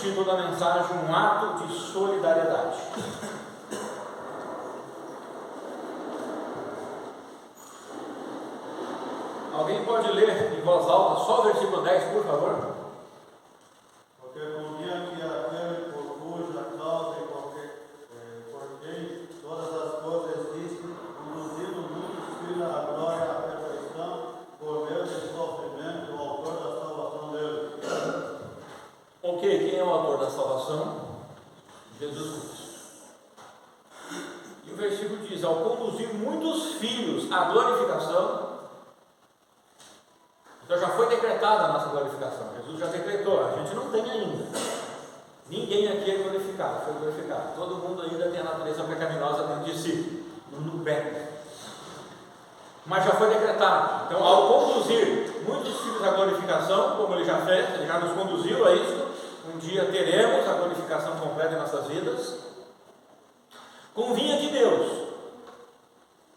título da mensagem: um ato de solidariedade. Alguém pode ler em voz alta só o versículo 10, por favor? Porque convinha que aquele por cuja causa por quem todas as coisas existem, conduzindo muitos filhos à glória e à perfeição, por meio do sofrimento, o autor da salvação deles. Ok, quem é o autor da salvação? Jesus Cristo. E o versículo diz: ao conduzir muitos filhos à glorificação. Então já foi decretada a nossa glorificação. Jesus já decretou, a gente não tem ainda. Ninguém aqui é glorificado, foi glorificado. Todo mundo ainda tem a natureza pecaminosa dentro de si, no pé. Mas já foi decretado. Então, ao conduzir muitos filhos à glorificação, como ele já fez, ele já nos conduziu a isso. Um dia teremos a glorificação completa em nossas vidas. Convinha que Deus,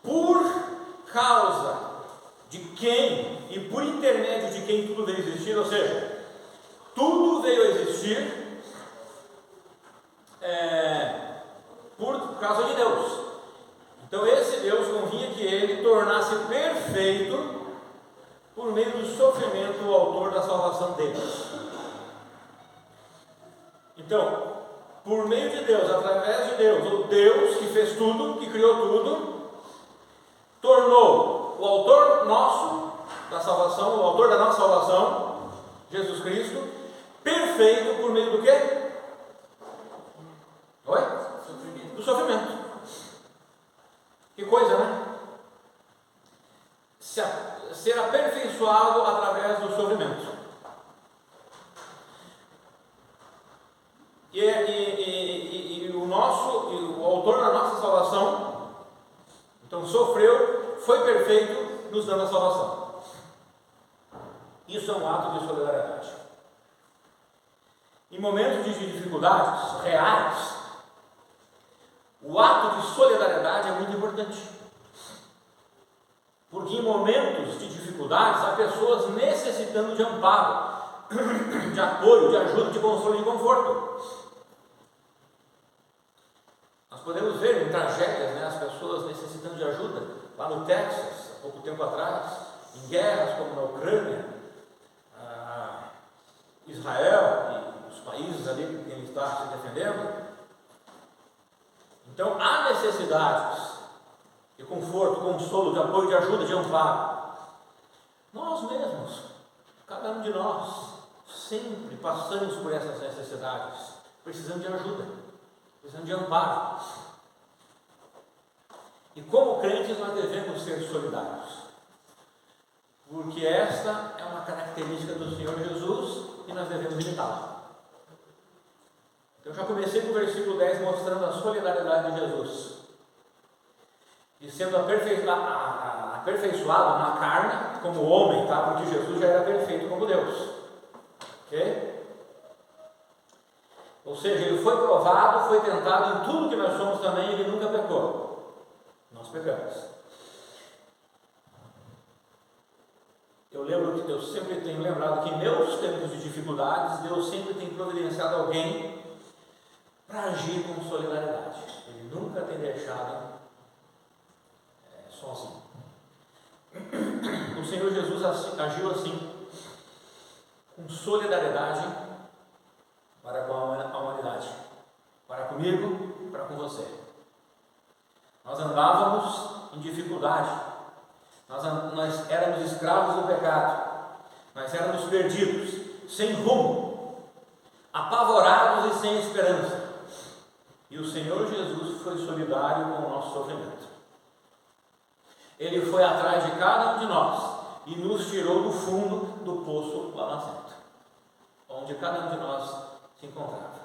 por causa de quem e por intermédio de quem tudo veio existir, ou seja, tudo veio a existir por causa de Deus. Então esse Deus convinha que ele tornasse perfeito, por meio do sofrimento, o autor da salvação deles. Então, por meio de Deus, através de Deus, o Deus que fez tudo, que criou tudo, tornou o autor nosso da salvação, o autor da nossa salvação, Jesus Cristo, perfeito por meio do quê? Oi? Do sofrimento. Que coisa, né? Ser aperfeiçoado através do sofrimento. E o autor da nossa salvação, então sofreu, foi perfeito, nos dando a salvação. Isso é um ato de solidariedade. Em momentos de dificuldades reais, o ato de solidariedade é muito importante. Porque em momentos de dificuldades, há pessoas necessitando de amparo, de apoio, de ajuda, de consolo e de conforto. Nós podemos ver em tragédias, as pessoas necessitando de ajuda, lá no Texas, há pouco tempo atrás, em guerras como na Ucrânia, Israel e os países ali que ele está se defendendo. Então há necessidades de conforto, consolo, de apoio, de ajuda, de amparo. Nós mesmos, cada um de nós, sempre passamos por essas necessidades, precisando de ajuda, precisando de amparo. E como crentes nós devemos ser solidários, porque esta é uma característica do Senhor Jesus e nós devemos imitá-la. Eu já comecei com o versículo 10 mostrando a solidariedade de Jesus, e sendo aperfeiçoado na carne como homem, porque Jesus já era perfeito como Deus. Ok? Ou seja, ele foi provado, foi tentado em tudo que nós somos também, ele nunca pecou. Nós pecamos. Eu sempre tenho lembrado que em meus tempos de dificuldades, Deus sempre tem providenciado alguém para agir com solidariedade. Ele nunca tem deixado sozinho. O Senhor Jesus agiu assim, com solidariedade para com a humanidade, para comigo e para com você. Nós andávamos em dificuldade, nós éramos escravos do pecado, nós éramos perdidos, sem rumo, apavorados e sem esperança. E o Senhor Jesus foi solidário com o nosso sofrimento. Ele foi atrás de cada um de nós e nos tirou do fundo do poço lamacento, onde cada um de nós se encontrava.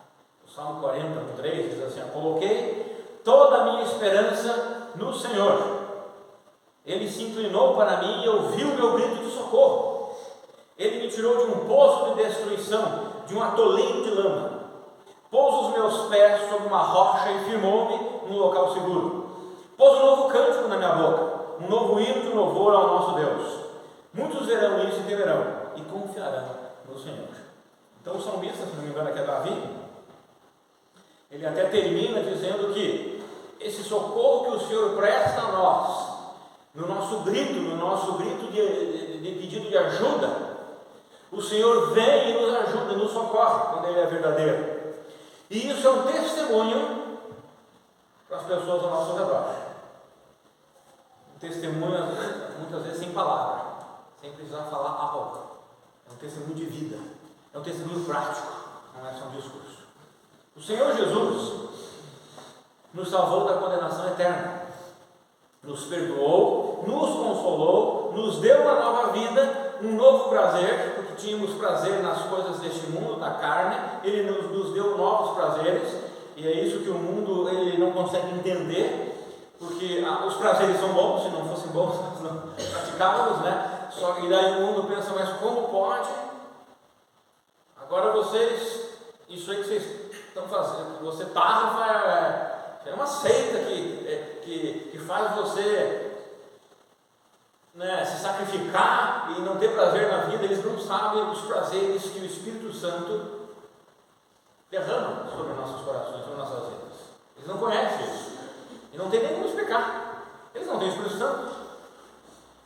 O Salmo 40, no 3, diz assim: coloquei toda a minha esperança no Senhor. Ele se inclinou para mim e ouviu o meu grito de socorro. Ele me tirou de um poço de destruição, de um atoleiro de lama. Pôs os meus pés sobre uma rocha e firmou-me num local seguro. Pôs um novo cântico na minha boca, um novo hino de louvor ao nosso Deus. Muitos verão isso e temerão e confiarão no Senhor. Então o salmista, se não me engano aqui é Davi, ele até termina dizendo que esse socorro que o Senhor presta a nós, no nosso grito de pedido de ajuda, o Senhor vem e nos ajuda, nos socorre, quando Ele é verdadeiro. E isso é um testemunho para as pessoas ao nosso redor. Um testemunho, muitas vezes, sem palavra, sem precisar falar algo. É um testemunho de vida, é um testemunho prático, não é só um discurso. O Senhor Jesus nos salvou da condenação eterna, nos perdoou, nos consolou, nos deu uma nova vida, um novo prazer, porque tínhamos prazer nas coisas deste mundo, da carne. Ele nos deu novos prazeres, e é isso que o mundo ele não consegue entender, porque os prazeres são bons, se não fossem bons nós não praticávamos, né? Só que daí o mundo pensa, mas como pode? Agora vocês, isso aí que vocês estão fazendo, você é uma seita que faz você, né, se sacrificar e não ter prazer na vida. Eles não sabem os prazeres que o Espírito Santo derrama sobre nossos corações, sobre nossas vidas. Eles não conhecem isso e não tem nem como explicar. Eles não têm o Espírito Santo.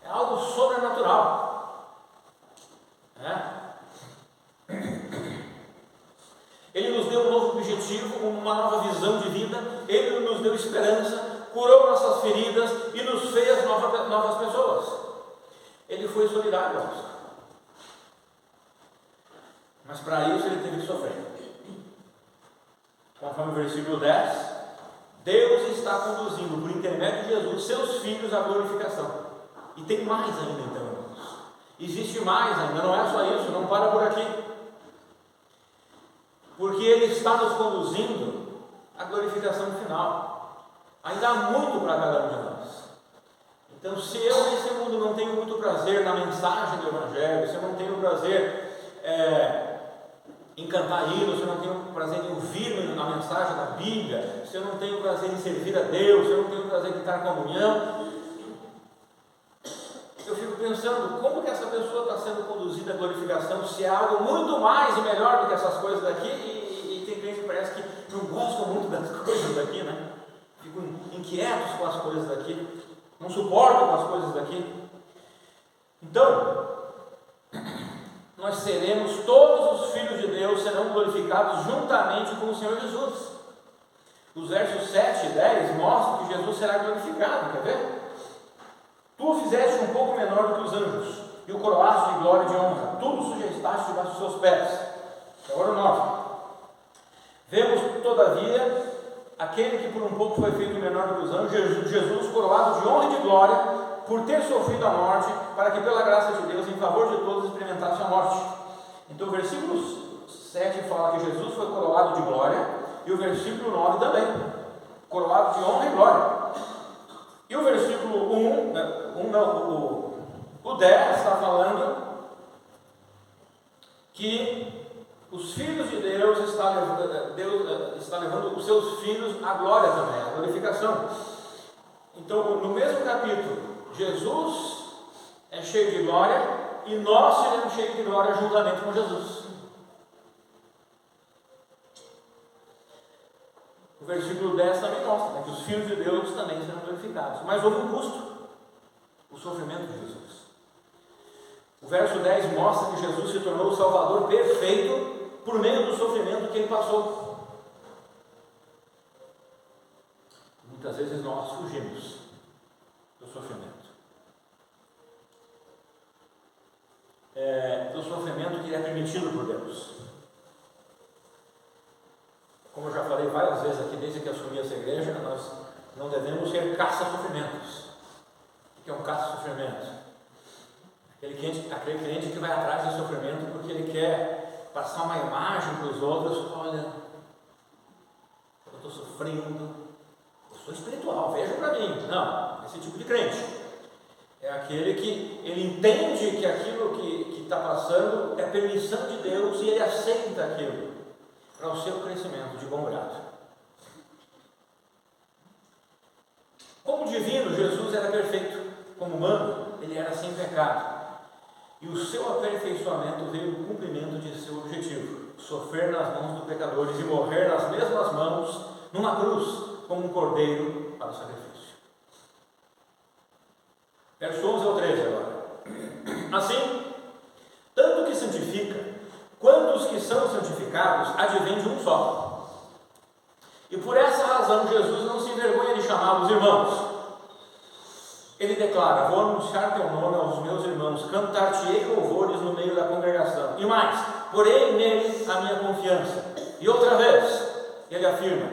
É algo sobrenatural, né? Ele nos deu um novo objetivo, uma nova visão de vida. Ele nos deu esperança, curou nossas feridas e nos fez novas pessoas. Ele foi solidário a nós. Mas para isso ele teve que sofrer. Conforme o versículo 10, Deus está conduzindo por intermédio de Jesus seus filhos à glorificação. E tem mais ainda, então, irmãos. Existe mais ainda, não é só isso, não para por aqui. Porque Ele está nos conduzindo à glorificação final. Ainda há muito para cada um de nós. Então, se eu nesse mundo não tenho muito prazer na mensagem do Evangelho, se eu não tenho prazer em cantar hinos, se eu não tenho prazer em ouvir a mensagem da Bíblia, se eu não tenho prazer em servir a Deus, se eu não tenho prazer em estar em comunhão, eu fico pensando, como que essa pessoa está sendo conduzida à glorificação, se é algo muito mais e melhor do que essas coisas daqui, e tem gente que parece que não gostam muito das coisas daqui, né? Ficam inquietos com as coisas daqui, não suportam com as coisas daqui. Então, nós seremos, todos os filhos de Deus serão glorificados juntamente com o Senhor Jesus. Os versos 7 e 10 mostram que Jesus será glorificado, quer ver? Tu o fizeste um pouco menor do que os anjos, e o coroaste de glória e de honra, tudo sujeitaste debaixo dos seus pés. Agora o 9. Vemos, todavia, aquele que por um pouco foi feito menor do que os anjos, Jesus coroado de honra e de glória, por ter sofrido a morte, para que pela graça de Deus, em favor de todos, experimentasse a morte. Então o versículo 7 fala que Jesus foi coroado de glória, e o versículo 9 também, coroado de honra e glória. E o versículo 10 está falando que os filhos de Deus está levando os seus filhos à glória também, à glorificação. Então, no mesmo capítulo, Jesus é cheio de glória e nós seremos cheios de glória juntamente com Jesus. O versículo 10 também mostra, né, que os filhos de Deus também serão glorificados. Mas houve um custo, o sofrimento de Jesus. O verso 10 mostra que Jesus se tornou o Salvador perfeito por meio do sofrimento que Ele passou. Muitas vezes nós fugimos do sofrimento. Do sofrimento que é permitido por Deus. Como eu já falei várias vezes aqui, desde que assumi essa igreja, nós não devemos ser caça-sofrimentos. O que é um caça-sofrimento? Aquele crente que vai atrás do sofrimento porque ele quer passar uma imagem para os outros. Olha, eu estou sofrendo, eu sou espiritual, veja para mim. Não, esse tipo de crente é aquele que ele entende que aquilo que está passando é permissão de Deus e ele aceita aquilo para o seu crescimento de bom grado. Como divino, Jesus era perfeito. Como humano, ele era sem pecado. E o seu aperfeiçoamento veio no cumprimento de seu objetivo. sofrer nas mãos dos pecadores e morrer nas mesmas mãos, numa cruz, como um cordeiro para o sacrifício. Verso 11 ao 13 agora. Assim, tanto o que santifica, quanto os que são santificados, advém de um só. E por essa razão Jesus não se envergonha de chamá-los irmãos. Ele declara: vou anunciar teu nome aos meus irmãos, cantar-te-ei louvores no meio da congregação. E mais, porei nele a minha confiança. E outra vez, ele afirma: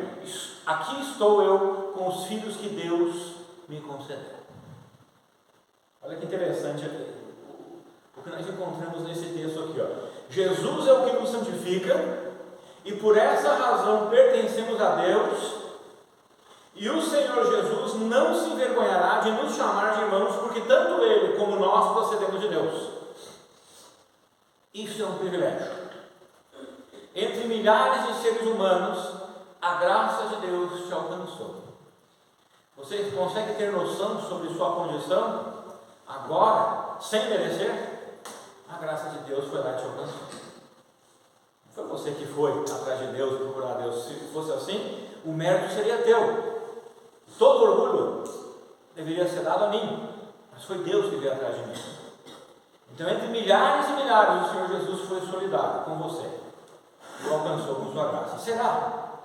aqui estou eu com os filhos que Deus me concedeu. Olha que interessante o que nós encontramos nesse texto aqui. Jesus é o que nos santifica, e por essa razão pertencemos a Deus. E o Senhor Jesus não se envergonhará de nos chamar de irmãos, porque tanto Ele como nós procedemos de Deus. Isso é um privilégio. Entre milhares de seres humanos, a graça de Deus te alcançou. Você consegue ter noção sobre sua condição agora, sem merecer? A graça de Deus foi lá e te alcançou. Não foi você que foi atrás de Deus, procurar Deus. Se fosse assim, o mérito seria teu. Todo orgulho deveria ser dado a mim, mas foi Deus que veio atrás de mim. Então, entre milhares e milhares, o Senhor Jesus foi solidário com você e o alcançou com sua graça. Será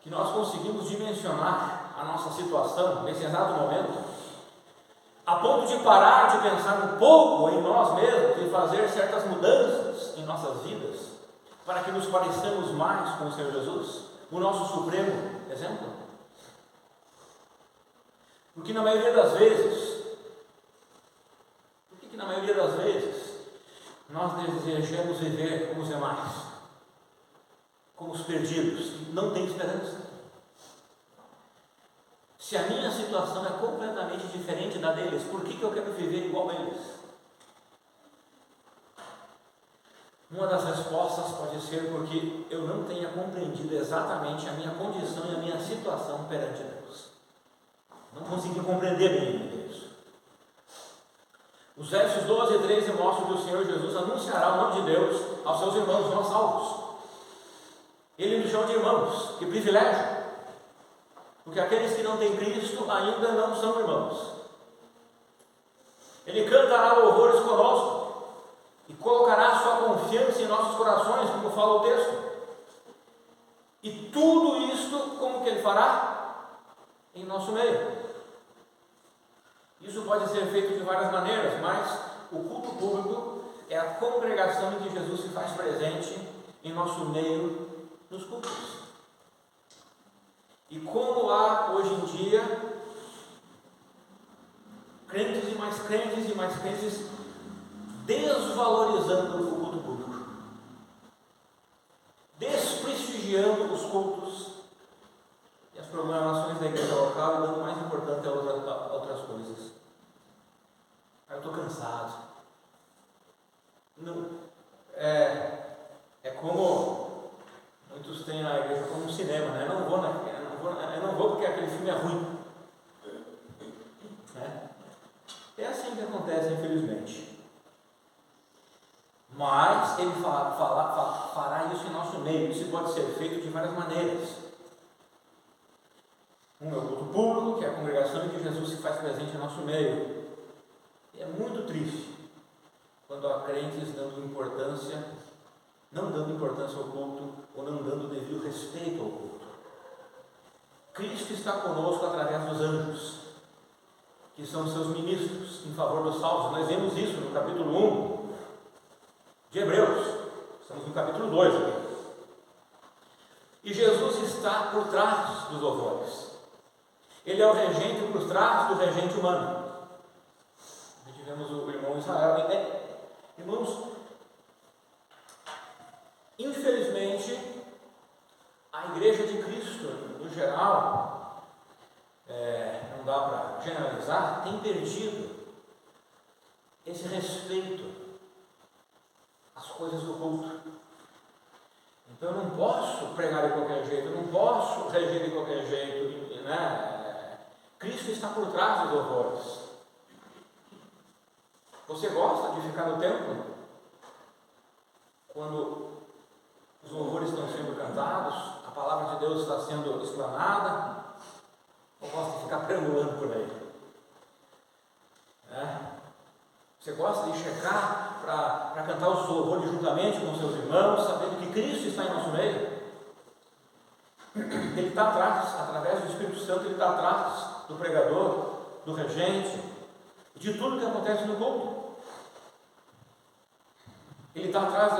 que nós conseguimos dimensionar a nossa situação nesse exato momento, a ponto de parar de pensar um pouco em nós mesmos e fazer certas mudanças em nossas vidas, para que nos pareçamos mais com o Senhor Jesus, o nosso supremo exemplo? Porque na maioria das vezes, nós desejamos viver como os demais, como os perdidos, que não têm esperança. Se a minha situação é completamente diferente da deles, por que eu quero viver igual a eles? Uma das respostas pode ser porque eu não tenha compreendido exatamente a minha condição e a minha situação perante Deus. Não consegui compreender bem isso. Os versos 12 e 13 mostram que o Senhor Jesus anunciará o nome de Deus aos seus irmãos não salvos. Ele nos chama de irmãos. Que privilégio! Porque aqueles que não têm Cristo ainda não são irmãos. Ele cantará louvores conosco e colocará sua confiança em nossos corações, como fala o texto. E tudo isto, como que ele fará? Em nosso meio. Isso pode ser feito de várias maneiras, mas o culto público é a congregação em que Jesus se faz presente em nosso meio nos cultos. E como há hoje em dia crentes e mais crentes desvalorizando o culto público, desprestigiando os cultos e as programações da igreja local e dando mais importância a outras coisas. Eu estou cansado. Não, é como muitos têm a igreja como um cinema, né? Eu não vou porque aquele filme é ruim. É assim que acontece, infelizmente. Mas ele fará isso em nosso meio. Isso pode ser feito de várias maneiras. Um é o culto público, que é a congregação em que Jesus se faz presente em nosso meio. E é muito triste quando há crentes não dando importância ao culto, ou não dando devido respeito ao culto. Cristo está conosco através dos anjos, que são seus ministros em favor dos salvos. Nós vemos isso no capítulo 1 de Hebreus. Estamos no capítulo 2 aqui. E Jesus está por trás dos louvores. Ele é o regente por trás do regente humano. Tivemos o irmão Israel. Irmãos, infelizmente, a igreja de Cristo, no geral, não dá para generalizar, tem perdido esse respeito às coisas do culto. Então eu não posso pregar de qualquer jeito, eu não posso reger de qualquer jeito, né? Cristo está por trás dos louvores. Você gosta de ficar no templo? Quando louvores estão sendo cantados, a palavra de Deus está sendo explanada, ou gosta de ficar perambulando por aí? Você gosta de checar para cantar os louvores juntamente com seus irmãos, sabendo que Cristo está em nosso meio? Ele está atrás, através do Espírito Santo, ele está atrás do pregador, do regente, de tudo que acontece no culto. Ele está atrás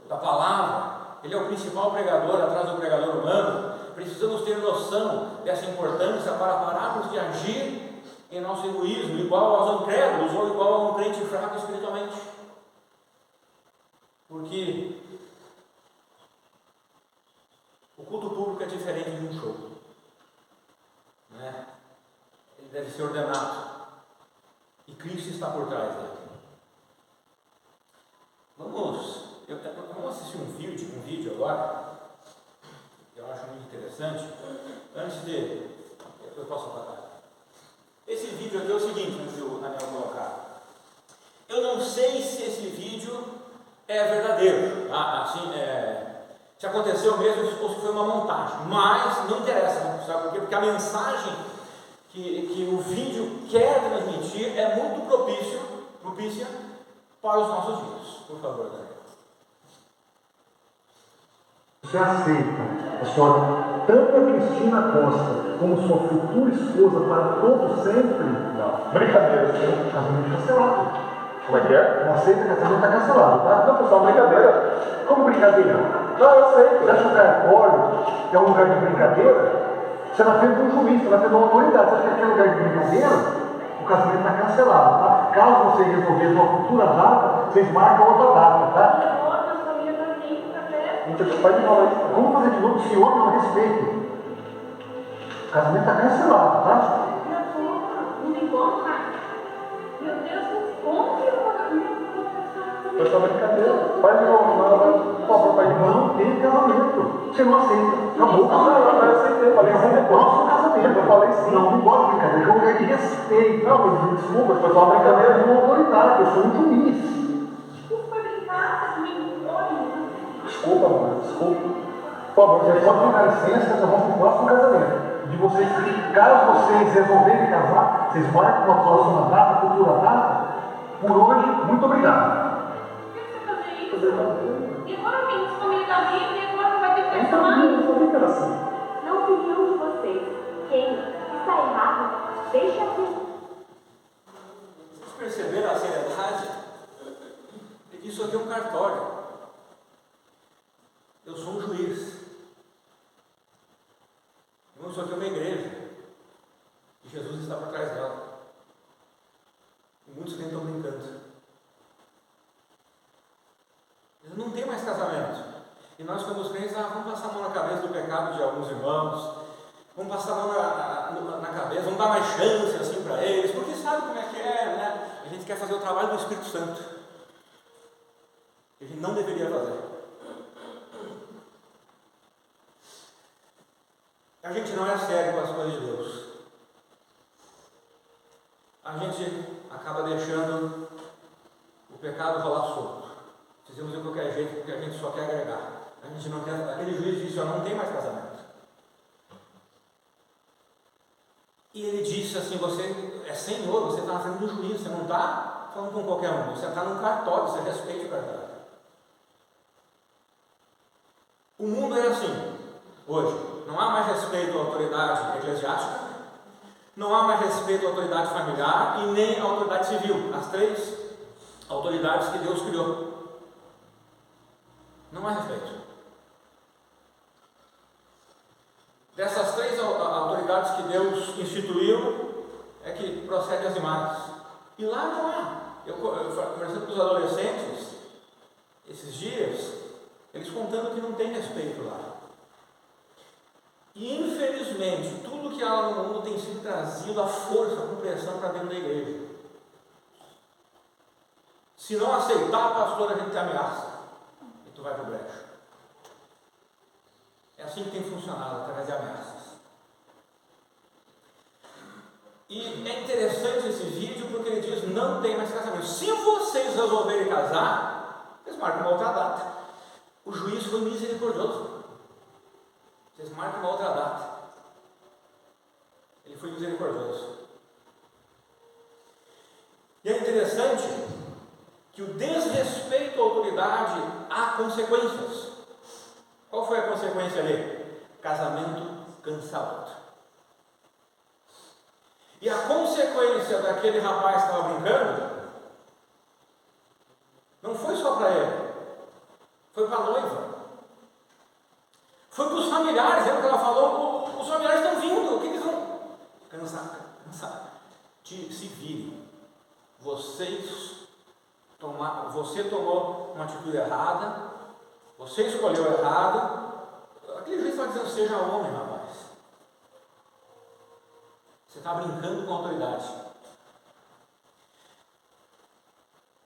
da palavra, ele é o principal pregador, atrás do pregador humano. Precisamos ter noção dessa importância para pararmos de agir em nosso egoísmo, igual aos incrédulos ou igual a um crente fraco espiritualmente. Porque o culto público é diferente de um show, né? Ele deve ser ordenado e Cristo está por trás dele. Vamos assistir um vídeo agora, que eu acho muito interessante. Antes de... eu posso apagar. Esse vídeo aqui é o seguinte, antes de o Daniel colocar. Eu não sei se esse vídeo é verdadeiro, se aconteceu mesmo ou se foi uma montagem, mas não interessa, sabe por quê? Porque a mensagem que o vídeo quer transmitir é muito propícia para os nossos dias. Por favor, Daniel. Você aceita a senhora Tânia Cristina Costa como sua futura esposa para todo sempre? Não. Brincadeira, sim. Casamento cancelado. Como é que é? Não aceita, casamento está cancelado, tá? Não, pessoal, brincadeira. Como brincadeira? Não, eu sei. Você acha que o cartório é um lugar de brincadeira? Você na frente de um juiz, você na frente de uma autoridade. Você acha que aquele lugar de brincadeira? O casamento está cancelado, tá? Caso você resolver uma futura data, vocês marcam outra data, tá? Então, pode falar isso. Vamos fazer de novo, senhor, não respeito. O casamento está cancelado, tá? Foi só brincadeira. Faz de novo, por favor, faz de novo. Não tem casamento. Você não aceita. Acabou o casamento. Não, eu aceitei. Falei sim depois. Nosso casamento. Eu falei sim. Não gosto de brincadeira. É um lugar de respeito. Não, mas desculpa, foi só uma brincadeira. Eu sou uma autoridade, eu sou um juiz. Desculpa, amor, desculpa. Por favor, Vocês podem me dar licença, nós vamos para o próximo casamento. De vocês, caso vocês resolverem casar, vocês marcam uma próxima data, futura data. Por hoje, muito obrigado. E agora vem os família da Bíblia e agora vai ter que Então, eu falei que era assim. Na opinião de vocês, quem está errado, deixa assim. Vocês perceberam a seriedade? Isso aqui é um cartório. Eu sou um juiz. Isso aqui é uma igreja. E Jesus está por trás dela. E muitos nem estão brincando. Não tem mais casamento. E nós, como os crentes, vamos passar a mão na cabeça do pecado de alguns irmãos, vamos passar a mão na cabeça, vamos dar mais chance assim para eles, porque sabe como é que é, né? A gente quer fazer o trabalho do Espírito Santo, que a gente não deveria fazer. A gente não é sério com as coisas de Deus. A gente acaba deixando o pecado rolar solto. Fizemos de qualquer jeito porque a gente só quer agregar. A gente não quer. Aquele juiz disse: não tem mais casamento. E ele disse assim: você é senhor, você está na frente do juiz, você não está falando com qualquer um, você está num cartório, você respeita o cartório. O mundo é assim hoje. Não há mais respeito à autoridade eclesiástica, não há mais respeito à autoridade familiar e nem à autoridade civil, as três autoridades que Deus criou. Não há respeito. Dessas três autoridades que Deus instituiu, é que procede as demais. E lá não há. Eu conversando com os adolescentes, esses dias, eles contando que não tem respeito lá. E infelizmente, tudo que há no mundo tem sido trazido à força, com pressão para dentro da igreja. Se não aceitar, pastor, a gente te ameaça. E tu vai para o brejo. É assim que tem funcionado, através de ameaças. E é interessante esse vídeo porque ele diz: não tem mais casamento. Se vocês resolverem casar, vocês marcam uma outra data. o juiz foi misericordioso. Vocês marcam uma outra data. Ele foi misericordioso. E é interessante que o desrespeito à autoridade há consequências. Qual foi a consequência ali? Casamento cansa outro. E a consequência daquele rapaz que estava brincando não foi só para ele, foi para a noiva, foi para os familiares. Lembra que ela falou? Os familiares estão vindo, o que eles vão? Cansar. Se virem. Você tomou uma atitude errada, você escolheu errado. Aquele juiz está dizendo: seja homem, rapaz. Você está brincando com a autoridade.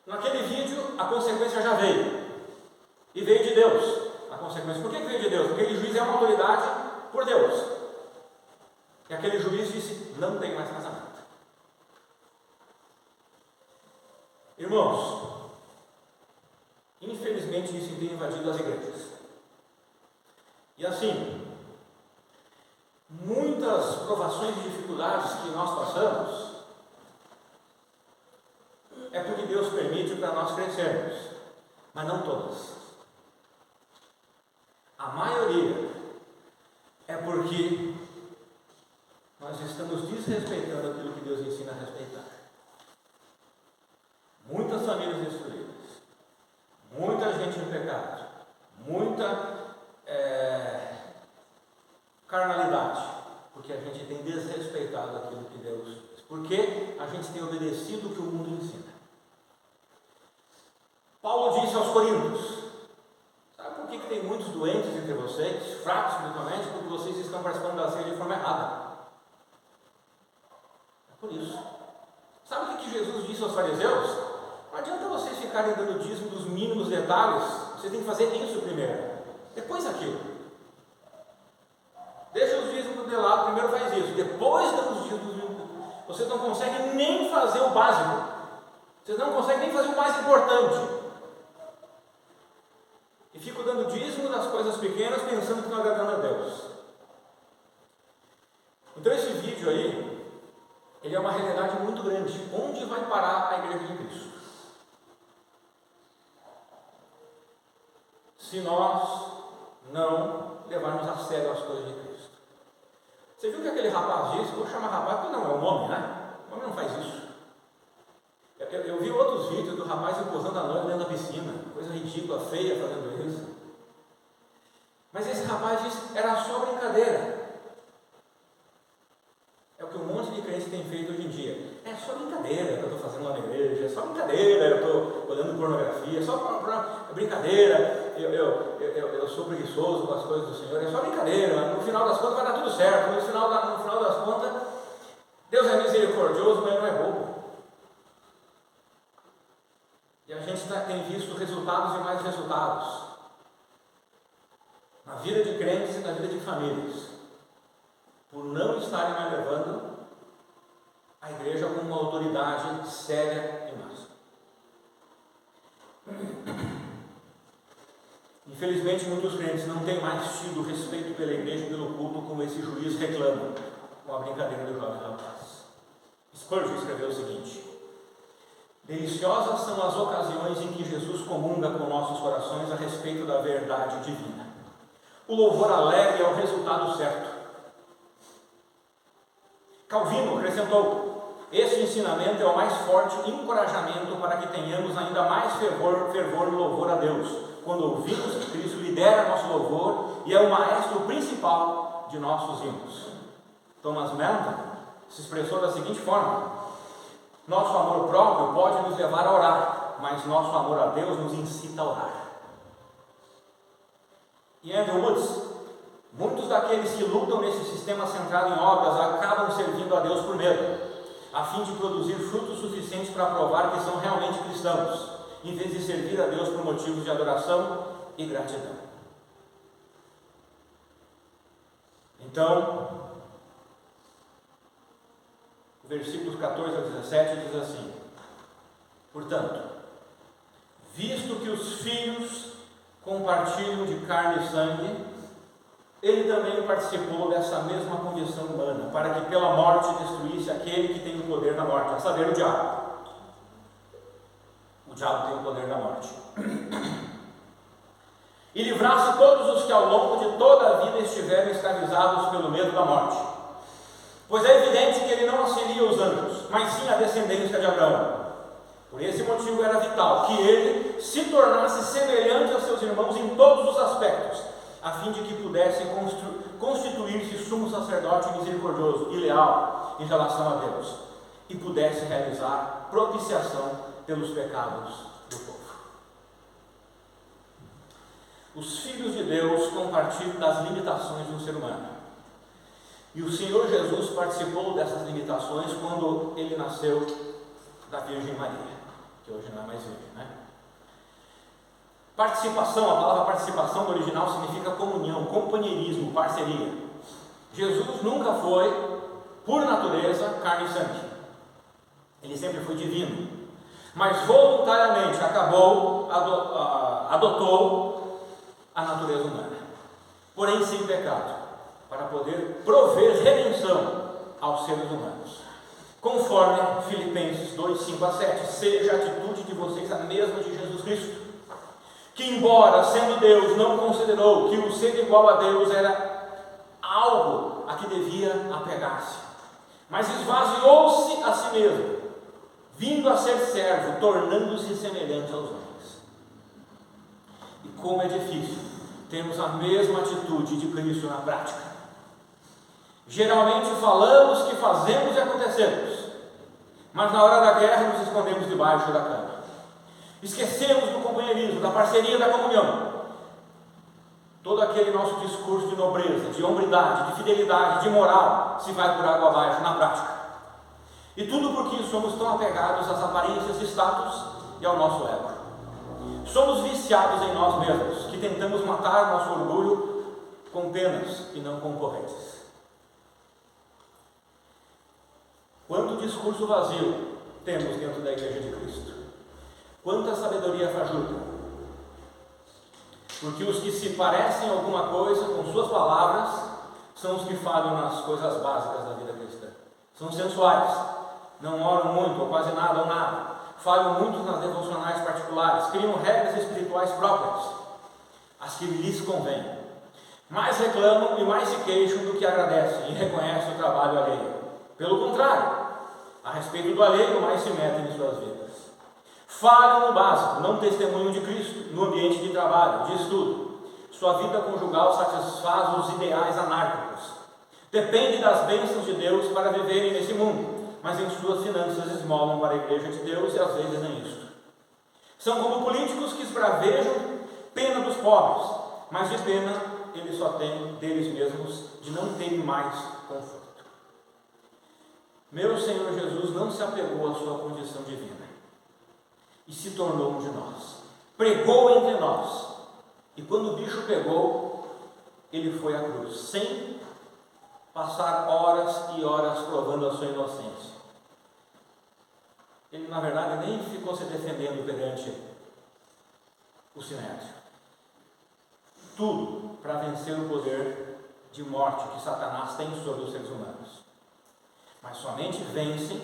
Naquele vídeo, a consequência já veio. E veio de Deus. A consequência. Por que veio de Deus? Porque aquele juiz é uma autoridade por Deus. E aquele juiz disse: não tem mais casamento. Irmãos, infelizmente isso tem invadido as igrejas. E assim, muitas provações e dificuldades que nós passamos é porque Deus permite para nós crescermos, mas não todas. A maioria é porque nós estamos desrespeitando aquilo que Deus ensina a respeitar. Muitas famílias destruídas, muita gente em pecado, muita carnalidade, porque a gente tem desrespeitado aquilo que Deus diz, porque a gente tem obedecido o que o mundo ensina. Paulo disse aos Coríntios: sabe por que tem muitos doentes entre vocês, fracos espiritualmente? Porque vocês estão participando da ceia de forma errada. É por isso. Sabe o que Jesus disse aos fariseus? Não adianta vocês ficarem dando dízimo dos mínimos detalhes, vocês têm que fazer isso primeiro, depois aquilo. Deixa os dízimos de lado, primeiro faz isso, depois dá os dízimos. Vocês não conseguem nem fazer o básico, vocês não conseguem nem fazer o mais importante. E ficam dando dízimo das coisas pequenas, pensando que estão agradando a Deus. Então esse vídeo aí, ele é uma realidade muito grande. Onde vai parar a Igreja de Cristo? Se nós não levarmos a sério as coisas de Cristo. Você viu que aquele rapaz disse? Vou chamar rapaz porque não é um homem, né? O homem não faz isso. Eu vi outros vídeos do rapaz empurrando a noiva dentro da piscina, coisa ridícula, feia, fazendo isso. Mas esse rapaz disse: era só brincadeira. É o que um monte de crentes tem feito hoje em dia. É só brincadeira que eu estou fazendo lá na igreja, é só brincadeira, eu estou olhando pornografia, é só brincadeira, eu sou preguiçoso com as coisas do Senhor, é só brincadeira, no final das contas vai dar tudo certo, no final das contas, Deus é misericordioso, mas não é bobo. E a gente tem visto resultados e mais resultados na vida de crentes e na vida de famílias, por não estarem mais levando a igreja como uma autoridade séria e máxima. Infelizmente, muitos crentes não têm mais tido respeito pela igreja e pelo culto como esse juiz reclama, com a brincadeira do jovem rapaz. Spurgeon escreveu o seguinte: deliciosas são as ocasiões em que Jesus comunga com nossos corações a respeito da verdade divina. O louvor alegre é o resultado certo. Calvino acrescentou: este ensinamento é o mais forte encorajamento para que tenhamos ainda mais fervor no louvor a Deus, quando ouvimos que Cristo lidera nosso louvor e é o maestro principal de nossos hinos. Thomas Manton se expressou da seguinte forma: nosso amor próprio pode nos levar a orar, mas nosso amor a Deus nos incita a orar. E Andrew Woods: muitos daqueles que lutam nesse sistema centrado em obras acabam servindo a Deus por medo, a fim de produzir frutos suficientes para provar que são realmente cristãos, em vez de servir a Deus por motivos de adoração e gratidão. Então, versículos 14 a 17 diz assim: portanto, visto que os filhos compartilham de carne e sangue, ele também participou dessa mesma condição humana, para que pela morte destruísse aquele que tem o poder da morte, a saber, o diabo. O diabo tem o poder da morte. E livrasse todos os que ao longo de toda a vida estiveram escravizados pelo medo da morte. Pois é evidente que ele não auxilia os anjos, mas sim a descendência de Abraão. Por esse motivo era vital que ele se tornasse semelhante aos seus irmãos em todos os aspectos, a fim de que pudesse constituir-se sumo sacerdote misericordioso e leal em relação a Deus, e pudesse realizar propiciação pelos pecados do povo. Os filhos de Deus compartilham das limitações do ser humano. E o Senhor Jesus participou dessas limitações quando ele nasceu da Virgem Maria, que hoje não é mais virgem, né? Participação, a palavra participação no original significa comunhão, companheirismo, parceria. Jesus nunca foi, por natureza, carne e sangue. Ele sempre foi divino. Mas voluntariamente adotou a natureza humana. Porém sem pecado, para poder prover redenção aos seres humanos. Conforme Filipenses 2, 5 a 7, seja a atitude de vocês a mesma de Jesus Cristo, que embora sendo Deus, não considerou que o ser igual a Deus era algo a que devia apegar-se, mas esvaziou-se a si mesmo, vindo a ser servo, tornando-se semelhante aos homens. E como é difícil termos a mesma atitude de Cristo na prática. Geralmente falamos que fazemos e acontecemos, mas na hora da guerra nos escondemos debaixo da cama. Esquecemos do companheirismo, da parceria, da comunhão. Todo aquele nosso discurso de nobreza, de hombridade, de fidelidade, de moral, se vai por água abaixo na prática. E tudo porque somos tão apegados às aparências de status e ao nosso ego. Somos viciados em nós mesmos, que tentamos matar nosso orgulho com penas e não com correntes. Quanto discurso vazio temos dentro da Igreja de Cristo? Quanta sabedoria fajuta? Porque os que se parecem alguma coisa com suas palavras são os que falham nas coisas básicas da vida cristã. São sensuais, não oram muito ou quase nada ou nada, falham muito nas devocionais particulares, criam regras espirituais próprias, as que lhes convêm. Mais reclamam e mais se queixam do que agradecem e reconhecem o trabalho alheio. Pelo contrário, a respeito do alheio, mais se metem em suas vidas. Falham no básico, não testemunham de Cristo no ambiente de trabalho, de estudo. Sua vida conjugal satisfaz os ideais anárquicos. Dependem das bênçãos de Deus para viverem nesse mundo, mas em suas finanças esmolam para a Igreja de Deus e às vezes nem isto. São como políticos que esbravejam pena dos pobres, mas de pena eles só têm deles mesmos de não terem mais conforto. Meu Senhor Jesus não se apegou à sua condição divina e se tornou um de nós. Pregou entre nós. E quando o bicho pegou, ele foi à cruz, sem passar horas e horas provando a sua inocência. Ele, na verdade, nem ficou se defendendo perante o sinédrio. Tudo para vencer o poder de morte que Satanás tem sobre os seres humanos. Mas somente vencem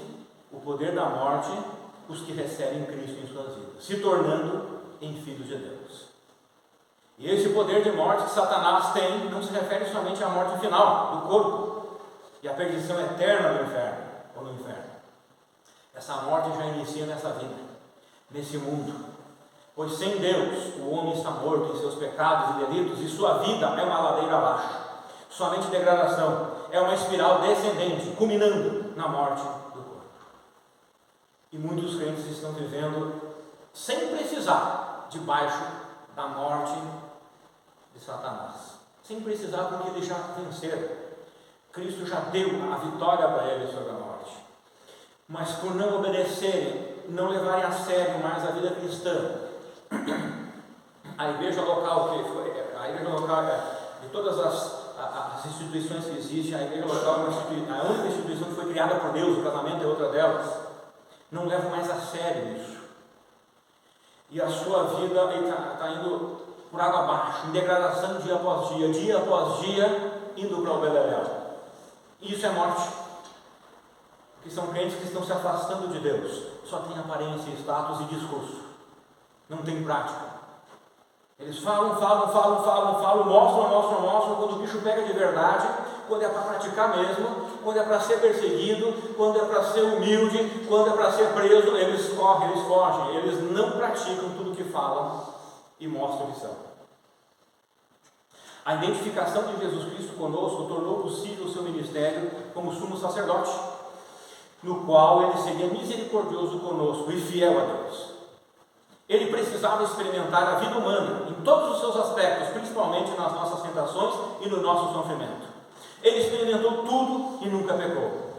o poder da morte os que recebem Cristo em suas vidas, se tornando em filhos de Deus. E esse poder de morte que Satanás tem não se refere somente à morte final do corpo e à perdição eterna do inferno ou no inferno. Essa morte já inicia nessa vida, nesse mundo, pois sem Deus o homem está morto em seus pecados e delitos e sua vida é uma ladeira abaixo, somente degradação. É uma espiral descendente, culminando na morte do corpo. E muitos crentes estão vivendo sem precisar debaixo da morte de Satanás. Sem precisar, porque eles já venceram. Cristo já deu a vitória para eles sobre a morte. Mas por não obedecerem, não levarem a sério mais a vida cristã, a igreja local de todas as instituições que existem, a igreja local é a única instituição que foi criada por Deus, o casamento é outra delas, não levam mais a sério isso. E a sua vida está indo por água abaixo, em degradação dia após dia, indo para o beleléu. E isso é morte. Porque são crentes que estão se afastando de Deus. Só tem aparência, status e discurso. Não tem prática. Eles falam, mostram, quando o bicho pega de verdade, quando é para praticar mesmo, quando é para ser perseguido, quando é para ser humilde, quando é para ser preso, eles correm, eles fogem, eles não praticam tudo o que falam e mostram que são. A identificação de Jesus Cristo conosco tornou possível o seu ministério como sumo sacerdote, no qual ele seria misericordioso conosco e fiel a Deus. Ele precisava experimentar a vida humana em todos os seus aspectos, principalmente nas nossas tentações e no nosso sofrimento. Ele experimentou tudo e nunca pecou.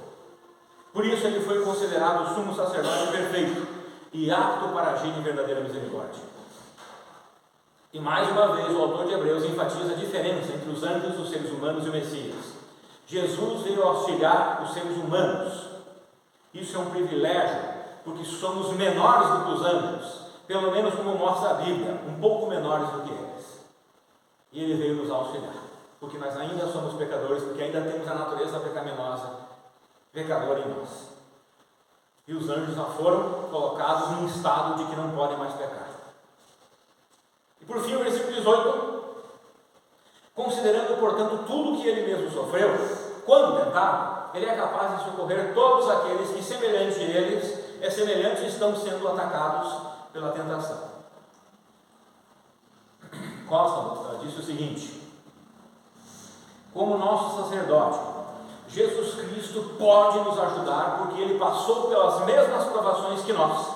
Por isso ele foi considerado o sumo sacerdote perfeito e apto para agir em verdadeira misericórdia. E mais uma vez o autor de Hebreus enfatiza a diferença entre os anjos, os seres humanos e o Messias. Jesus veio auxiliar os seres humanos. Isso é um privilégio, porque somos menores do que os anjos, pelo menos como mostra a Bíblia, um pouco menores do que eles. E ele veio nos auxiliar, porque nós ainda somos pecadores, porque ainda temos a natureza pecaminosa, pecadora em nós. E os anjos já foram colocados num estado de que não podem mais pecar. E por fim, o versículo 18: considerando, portanto, tudo o que ele mesmo sofreu, quando tentado, ele é capaz de socorrer todos aqueles que, semelhante a eles, estão sendo atacados pela tentação. Costa disse o seguinte: como nosso sacerdote, Jesus Cristo pode nos ajudar, porque ele passou pelas mesmas provações que nós,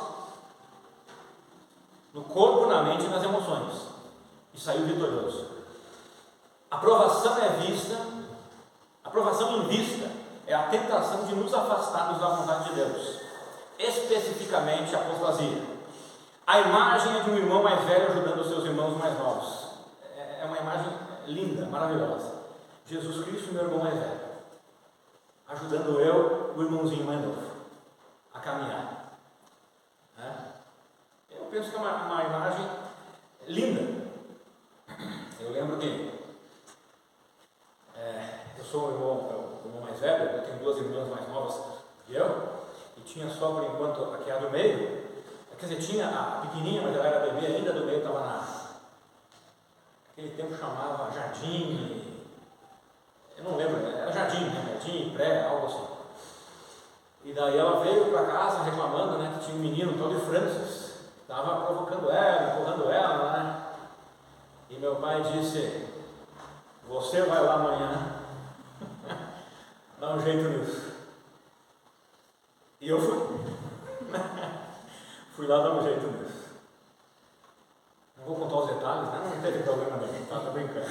no corpo, na mente e nas emoções, e saiu vitorioso. A provação em vista é a tentação de nos afastarmos da vontade de Deus, especificamente a apostasia. A imagem é de um irmão mais velho ajudando os seus irmãos mais novos. É uma imagem linda, maravilhosa. Jesus Cristo, meu irmão mais velho, ajudando o irmãozinho mais novo, a caminhar. Eu penso que é uma imagem linda. Eu lembro que eu sou o irmão mais velho, eu tenho duas irmãs mais novas que eu, e tinha só por enquanto aqui a do meio. Quer dizer, tinha a pequenininha, mas ela era bebê ainda, do meio estava naquele tempo chamava jardim, eu não lembro, era jardim, né? Jardim, pré, algo assim. E daí ela veio para casa reclamando, né, que tinha um menino, tal de Francis, estava provocando ela, empurrando ela, né? E meu pai disse: você vai lá amanhã dá um jeito nisso. E eu fui lá dar um jeito nisso. Não vou contar os detalhes, né? Não teve problema nenhum, tá brincando.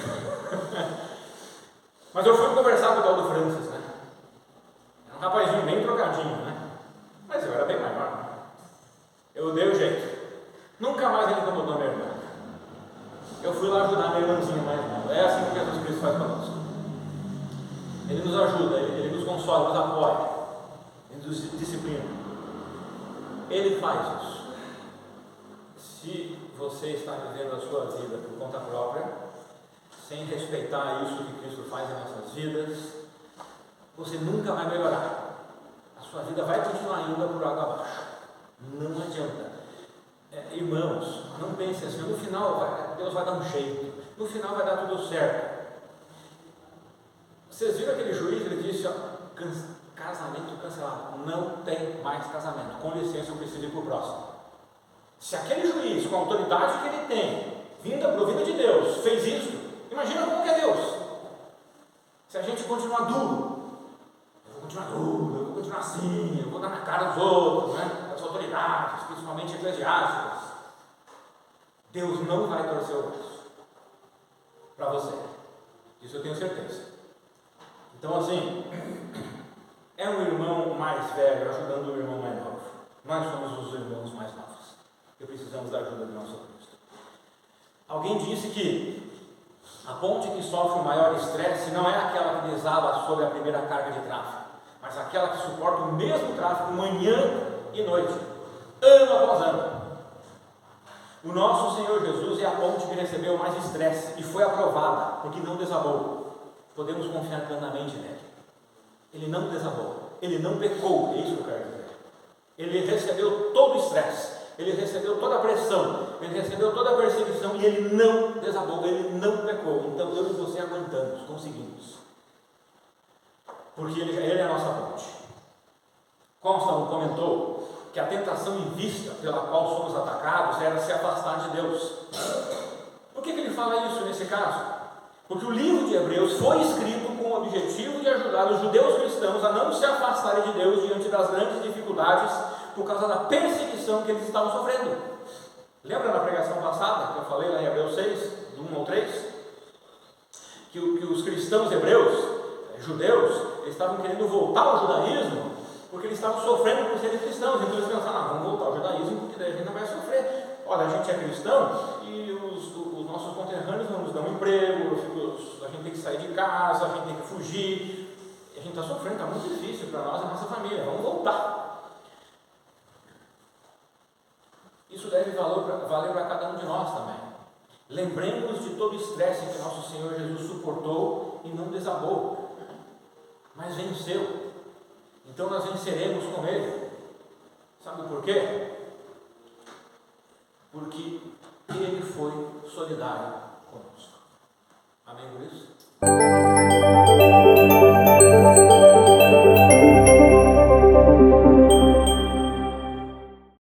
Mas eu fui conversar com o tal do Francis, né? Era um rapazinho bem trocadinho, né? Mas eu era bem maior, né? Eu dei o jeito. Nunca mais ele incomodou a minha irmã. Eu fui lá ajudar a minha irmãzinha mais nova. É assim que Jesus Cristo faz conosco. Ele nos ajuda, ele nos consola, nos apoia, ele nos disciplina. Ele faz isso. Se você está vivendo a sua vida por conta própria, sem respeitar isso que Cristo faz em nossas vidas, você nunca vai melhorar. A sua vida vai continuar indo por água abaixo. Não adianta. Irmãos, não pense assim, no final Deus vai dar um jeito, no final vai dar tudo certo. Vocês viram aquele juiz, ele disse, casamento cancelado, não tem mais casamento, com licença, eu preciso ir para o próximo. Se aquele juiz, com a autoridade que ele tem, provida de Deus, fez isso, imagina como que é Deus. Se a gente continuar duro, eu vou continuar assim, eu vou dar na cara dos outros, né? Das autoridades, principalmente eclesiásticas, Deus não vai torcer o braço para você, isso eu tenho certeza. Então, assim, é um irmão mais velho ajudando o irmão mais novo. Nós somos os irmãos mais novos e precisamos da ajuda do nosso Cristo. Alguém disse que a ponte que sofre o maior estresse não é aquela que desaba sobre a primeira carga de tráfego, mas aquela que suporta o mesmo tráfego manhã e noite, ano após ano. O nosso Senhor Jesus é a ponte que recebeu mais estresse e foi aprovada, porque não desabou. Podemos confiar plenamente nele. Ele não desabou, ele não pecou, é isso que eu quero dizer. Ele recebeu todo o estresse, ele recebeu toda a pressão, ele recebeu toda a perseguição e ele não desabou, ele não pecou. Então eu e você aguentamos, conseguimos. Porque ele é a nossa ponte. Constantino comentou que a tentação em vista pela qual somos atacados era se afastar de Deus. Por que ele fala isso nesse caso? Porque o livro de Hebreus foi escrito com o objetivo de ajudar os judeus cristãos a não se afastarem de Deus diante das grandes dificuldades por causa da perseguição que eles estavam sofrendo. Lembra na pregação passada que eu falei lá em Hebreus 6, do 1 ao 3? Que os cristãos hebreus, judeus, eles estavam querendo voltar ao judaísmo porque eles estavam sofrendo por serem cristãos. Então eles pensaram, vamos voltar ao judaísmo porque daí a gente não vai sofrer. Olha, a gente é cristão e os nossos conterrâneos não nos dão emprego, a gente tem que sair de casa, a gente tem que fugir, a gente está sofrendo, está muito difícil para nós e a nossa família, vamos voltar. Isso deve valer para cada um de nós também. Lembremos de todo o estresse que nosso Senhor Jesus suportou e não desabou, mas venceu. Então nós venceremos com Ele. Sabe por quê? Porque Ele foi solidário